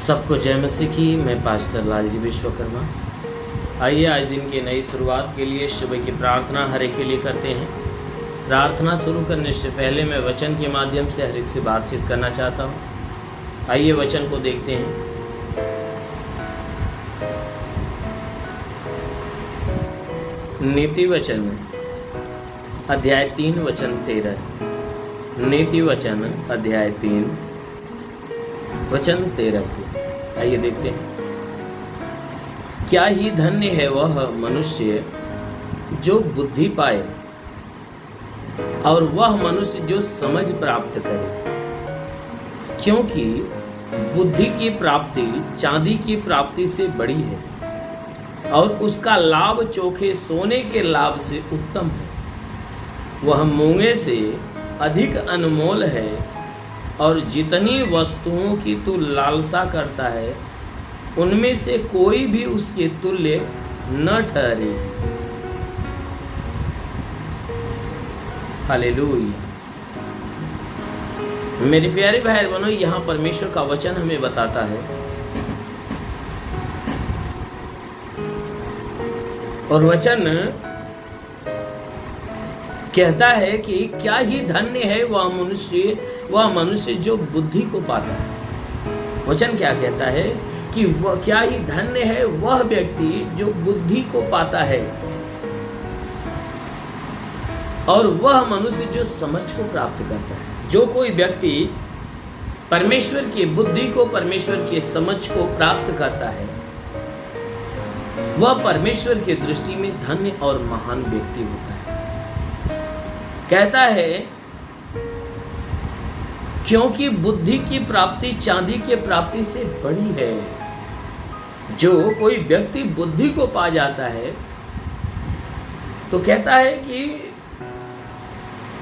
सबको जय मसीह की। मैं पास्टर लालजी विश्वकर्मा। आइए आज दिन की नई शुरुआत के लिए सुबह की प्रार्थना हर एक के लिए करते हैं। प्रार्थना शुरू करने से पहले मैं वचन के माध्यम से हर एक से बातचीत करना चाहता हूँ। आइए वचन को देखते हैं। नीति वचन अध्याय 3 वचन 13। नीति वचन अध्याय 3 वचन 13 से आइए देखते हैं। क्या ही धन्य है वह मनुष्य जो बुद्धि पाए और वह मनुष्य जो समझ प्राप्त करे, क्योंकि बुद्धि की प्राप्ति चांदी की प्राप्ति से बड़ी है और उसका लाभ चोखे सोने के लाभ से उत्तम है। वह मूंगे से अधिक अनमोल है और जितनी वस्तुओं की तू लालसा करता है उनमें से कोई भी उसके तुल्य न ठहरे। हालेलुया। मेरे प्यारे भाई बहनों, यहाँ परमेश्वर का वचन हमें बताता है और वचन कहता है कि क्या ही धन्य है वह मनुष्य जो बुद्धि को पाता है। वचन क्या कहता है कि वह क्या ही धन्य है वह व्यक्ति जो बुद्धि को पाता है और वह मनुष्य जो समझ को प्राप्त करता है। जो कोई व्यक्ति परमेश्वर की बुद्धि को, परमेश्वर की समझ को प्राप्त करता है, वह परमेश्वर की दृष्टि में धन्य और महान व्यक्ति होता है। कहता है क्योंकि बुद्धि की प्राप्ति चांदी के प्राप्ति से बड़ी है। जो कोई व्यक्ति बुद्धि को पा जाता है तो कहता है कि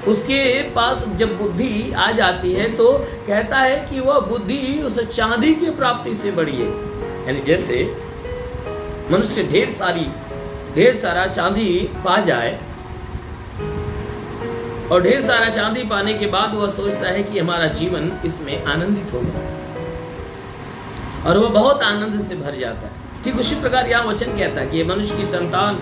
उसके पास जब बुद्धि आ जाती है तो कहता है कि वह बुद्धि उस चांदी की प्राप्ति से बड़ी है। यानी जैसे मनुष्य ढेर सारा चांदी पा जाए और ढेर सारा चांदी पाने के बाद वह सोचता है कि हमारा जीवन इसमें आनंदित होगा और वह बहुत आनंद से भर जाता है। ठीक उसी प्रकार यह वचन कहता है कि मनुष्य की संतान,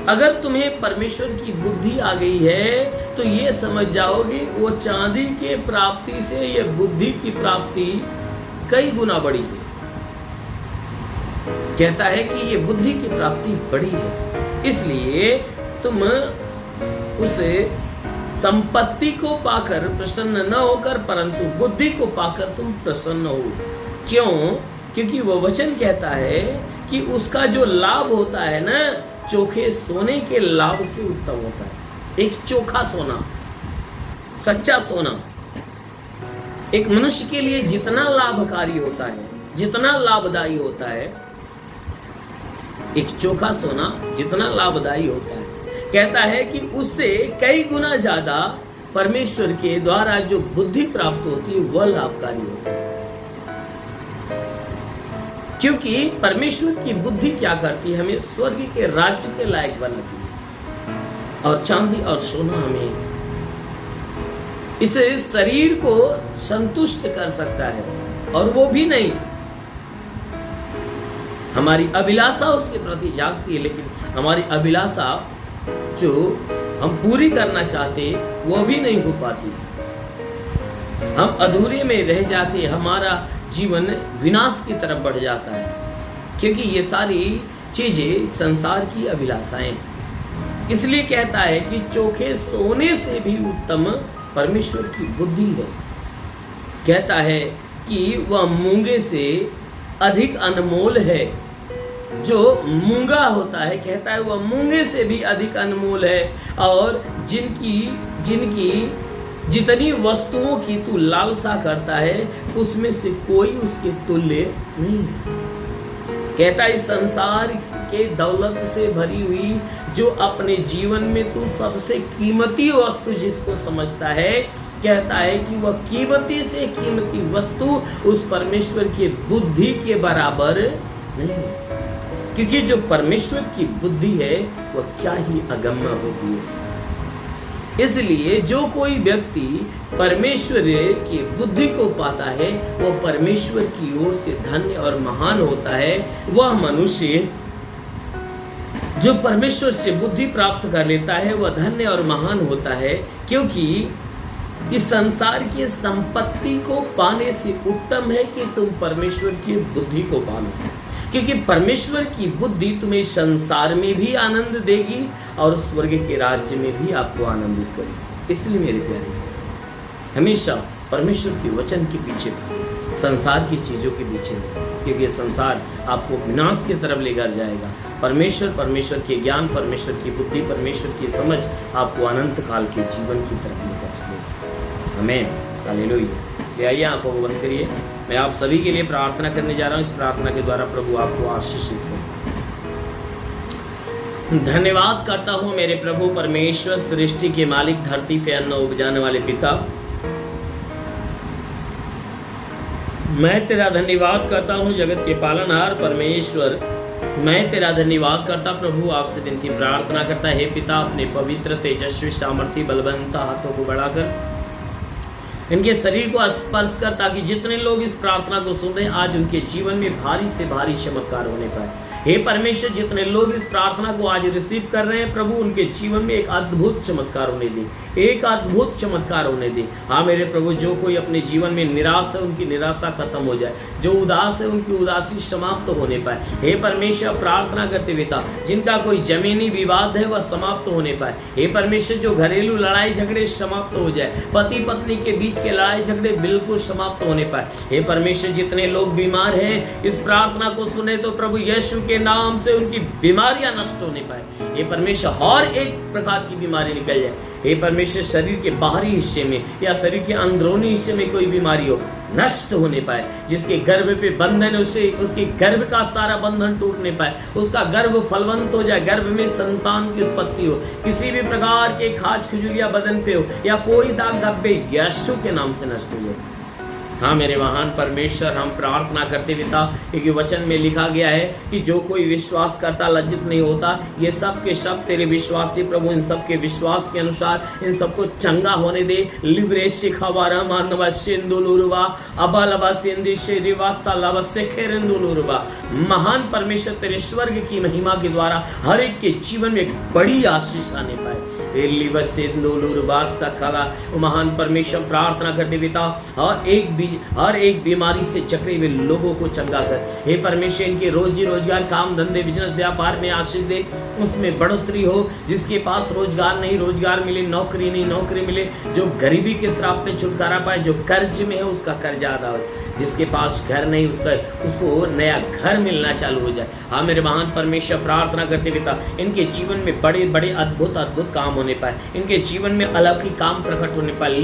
अगर तुम्हें परमेश्वर की बुद्धि आ गई है तो ये समझ जाओगे वो चांदी के प्राप्ति से ये बुद्धि की प्राप्ति कई गुना बड़ी है। कहता है कि ये बुद्धि की प्राप्ति बड़ी है, इसलिए तुम उसे संपत्ति को पाकर प्रसन्न न होकर परंतु बुद्धि को पाकर तुम प्रसन्न हो। क्यों? क्योंकि वह वचन कहता है कि उसका जो लाभ होता है ना, चोखे सोने के लाभ से उत्तम होता है। एक चोखा सोना, सच्चा सोना एक मनुष्य के लिए जितना लाभकारी होता है, जितना लाभदायी होता है, एक चोखा सोना जितना लाभदायी होता है, कहता है कि उससे कई गुना ज्यादा परमेश्वर के द्वारा जो बुद्धि प्राप्त होती है वह लाभकारी होती है। क्योंकि परमेश्वर की बुद्धि क्या करती है, हमें स्वर्ग के राज्य के लायक बनाती है और चांदी और सोना हमें इस शरीर को संतुष्ट कर सकता है और वो भी नहीं, हमारी अभिलाषा उसके प्रति जागती है, लेकिन हमारी अभिलाषा जो हम पूरी करना चाहते वो भी नहीं हो पाती। हम अधूरे में रह जाते, हमारा जीवन विनाश की तरफ बढ़ जाता है, क्योंकि ये सारी चीजें संसार की अभिलाषाएं हैं। इसलिए कहता है कि चोखे सोने से भी उत्तम परमेश्वर की बुद्धि है। कहता है कि वह मूंगे से अधिक अनमोल है। जो मूंगा होता है, कहता है वह मूंगे से भी अधिक अनमोल है और जिनकी जितनी वस्तुओं की तू लालसा करता है उसमें से कोई उसके तुल्य नहीं है। कहता है संसार के दौलत से भरी हुई जो अपने जीवन में तू सबसे कीमती वस्तु जिसको समझता है, कहता है कि वह कीमती से कीमती वस्तु उस परमेश्वर की बुद्धि के बराबर नहीं है। क्योंकि जो परमेश्वर की बुद्धि है वह क्या ही अगम्य होती है। इसलिए जो कोई व्यक्ति परमेश्वर की बुद्धि को पाता है वह परमेश्वर की ओर से धन्य और महान होता है। वह मनुष्य जो परमेश्वर से बुद्धि प्राप्त कर लेता है वह धन्य और महान होता है, क्योंकि इस संसार की संपत्ति को पाने से उत्तम है कि तुम परमेश्वर की बुद्धि को पालो, क्योंकि परमेश्वर की बुद्धि तुम्हें संसार में भी आनंद देगी और स्वर्ग के राज्य में भी आपको आनंदित करेगी। इसलिए मेरे प्यारे हमेशा परमेश्वर के वचन के पीछे भागो, संसार की चीजों के पीछे नहीं, क्योंकि संसार आपको विनाश की तरफ लेकर जाएगा। परमेश्वर के ज्ञान, परमेश्वर की बुद्धि, परमेश्वर की समझ आपको अनंत काल के जीवन की तरफ लेकर चलेगा। आमीन, हालेलुया। इसलिए आइए आंखों को बंद करिए, मैं आप सभी के लिए प्रार्थना करने जा रहा हूँ। इस प्रार्थना के द्वारा प्रभु आपको आशीषित करे। धन्यवाद करता हूँ मेरे प्रभु परमेश्वर, सृष्टि के मालिक, धरती पे अन्न उपजाने वाले पिता। मैं तेरा धन्यवाद करता हूँ जगत के पालनहार परमेश्वर। मैं तेरा धन्यवाद करता प्रभु, आपसे विनती प्रार्थना करता है हे पिता, अपने पवित्र तेजस्वी सामर्थ्य बलवंत हाथों को बढ़ाकर इनके शरीर को स्पर्श कर, ताकि जितने लोग इस प्रार्थना को सुन रहे हैं आज उनके जीवन में भारी से भारी चमत्कार होने पाए। हे परमेश्वर, जितने लोग इस प्रार्थना को आज रिसीव कर रहे हैं प्रभु, उनके जीवन में एक अद्भुत चमत्कार होने दे, एक अद्भुत चमत्कार होने दे। हाँ मेरे प्रभु, जो कोई अपने जीवन में निराश है उनकी निराशा खत्म हो जाए, जो उदास है उनकी उदासी समाप्त होने पाए। हे परमेश्वर, प्रार्थना करते पिता, जिनका कोई जमीनी विवाद है वह समाप्त होने पाए। हे परमेश्वर, जो घरेलू लड़ाई झगड़े समाप्त हो जाए, पति पत्नी के बीच के लड़ाई झगड़े बिल्कुल समाप्त होने पाए। हे परमेश्वर, जितने लोग बीमार हैं इस प्रार्थना को सुने तो प्रभु यीशु के नाम से उनकी बीमारियां नष्ट होने पाए। हे परमेश्वर, हर एक प्रकार की बीमारी निकल जाए। हे परमेश्वर, शरीर के बाहरी हिस्से में या शरीर के अंदरूनी हिस्से में कोई बीमारी हो नष्ट होने पाए। जिसके गर्भ पे बंधन है उसे उसके गर्भ का सारा बंधन टूटने पाए, उसका गर्भ फलवंत हो जाए, गर्भ में संतान की उत्पत्ति हो, किसी भी प्रकार के खाज खुजलिया बदन पे हो या कोई दाग धब्बे यीशु के नाम से नष्ट हो जाए। हाँ मेरे महान परमेश्वर, हम प्रार्थना करते पिता, क्योंकि वचन में लिखा गया है कि जो कोई विश्वास करता लज्जित नहीं होता। ये सब के सब तेरे विश्वासी प्रभु, इन सब के विश्वास के अनुसार इन सबको चंगा होने दे। लिब्रे शिखावारा मानवा सिंदुलुरवा अबलवा सिंदी शेरिवास्ता लवसे खेरंदुलुरवा। महान परमेश्वर, तेरे स्वर्ग की महिमा के द्वारा हर एक के जीवन में एक बड़ी आशीष आने पाए। लिवसिंदुलुरवा सकला महान परमेश्वर, प्रार्थना करते पिता, हर एक बीमारी से जकड़े हुए लोगों को चंगा कर। हे परमेश्वर, इनके रोजी रोजगार, काम धंधे, बिजनेस व्यापार में आशीष दे, उसमें बढ़ोतरी हो। जिसके पास रोजगार नहीं रोजगार मिले, नौकरी नहीं नौकरी मिले, जो गरीबी के श्राप में छुटकारा पाए, जो कर्ज में है उसका कर्ज अदा हो, जिसके पास घर नहीं उसको नया घर मिलना चालू हो जाए। हाँ मेरे महान परमेश्वर, प्रार्थना करते पिता, इनके जीवन में बड़े बड़े अद्भुत अद्भुत काम होने पाए, इनके जीवन में अलौकिक काम प्रकट होने पाए।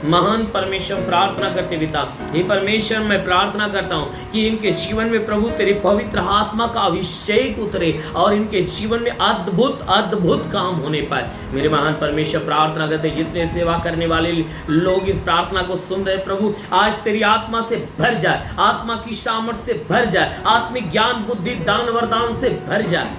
महान परमेश्वर, प्रार्थना करते पिता, हे परमेश्वर, मैं प्रार्थना करता हूँ कि इनके जीवन में प्रभु तेरे पवित्र आत्मा का अभिषेक उतरे और इनके जीवन में अद्भुत अद्भुत काम होने पाए। मेरे महान परमेश्वर, प्रार्थना करते जितने सेवा करने वाले लोग इस प्रार्थना को सुन रहे प्रभु, आज तेरी आत्मा से भर जाए, आत्मा की सामर्थ से भर जाए, आत्मिक ज्ञान बुद्धि दान वरदान से भर जाए,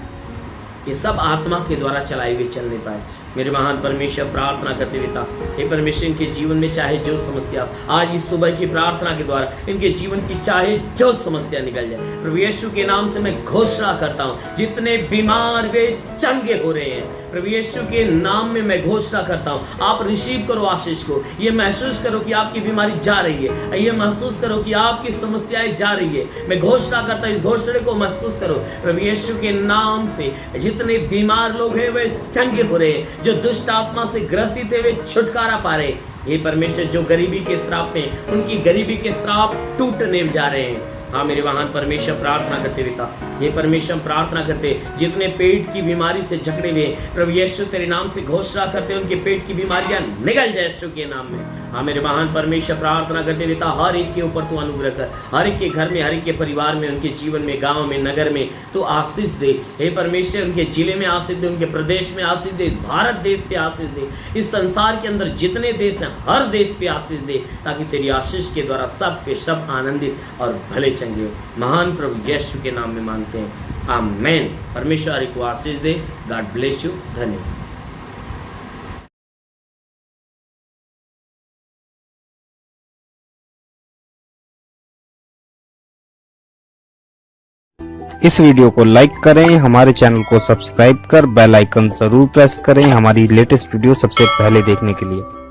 ये सब आत्मा के द्वारा चलाए हुए चलने पाए। मेरे महान परमेश्वर, प्रार्थना करते पिता, हे परमेश्वर, इनके जीवन में चाहे जो समस्या, आज इस सुबह की प्रार्थना के द्वारा इनके जीवन की चाहे जो समस्या निकल जाए, प्रभु यीशु के नाम से मैं घोषणा करता हूँ, जितने बीमार वे चंगे हो रहे हैं, प्रभु यीशु के नाम में मैं घोषणा करता हूँ, आप रिसीव करो आशीष को। ये महसूस करो कि आपकी बीमारी जा रही है, ये महसूस करो कि आपकी समस्याएं जा रही है। मैं घोषणा करता हूँ, इस घोषणे को महसूस करो प्रभु यीशु के नाम से। जितने बीमार लोग हैं वे चंगे हो रहे हैं, जो दुष्ट आत्मा से ग्रसित है वे छुटकारा पा रहे। ये परमेश्वर, जो गरीबी के श्राप में, उनकी गरीबी के श्राप टूटने जा रहे हैं। हाँ मेरे महान परमेश्वर, प्रार्थना करते पिता, ये परमेश्वर, प्रार्थना करते जितने पेट की बीमारी से जकड़े हुए प्रभु यीशु तेरे नाम से घोषणा करते उनके पेट की बीमारियां निकल जाए यीशु के नाम में। हाँ मेरे महान परमेश्वर, प्रार्थना करते पिता, हर एक के ऊपर तू अनुग्रह कर, हर एक के घर में, हर एक के परिवार में, उनके जीवन में, गांव में, नगर में तो आशीष दे। हे परमेश्वर, उनके जिले में आशीष दे, उनके प्रदेश में आशीष दे, भारत देश पे आशीष दे, इस संसार के अंदर जितने देश हैं हर देश पे आशीष दे, ताकि तेरी आशीष के द्वारा सब के सब आनंदित और भले चंगे हो। महान प्रभु यीशु के नाम में मांगते हैं, आमेन। परमेश्वर आपको आशीष दे। God bless you. धन्यवाद। इस वीडियो को लाइक करें, हमारे चैनल को सब्सक्राइब कर बेल आइकन जरूर प्रेस करें हमारी लेटेस्ट वीडियो सबसे पहले देखने के लिए।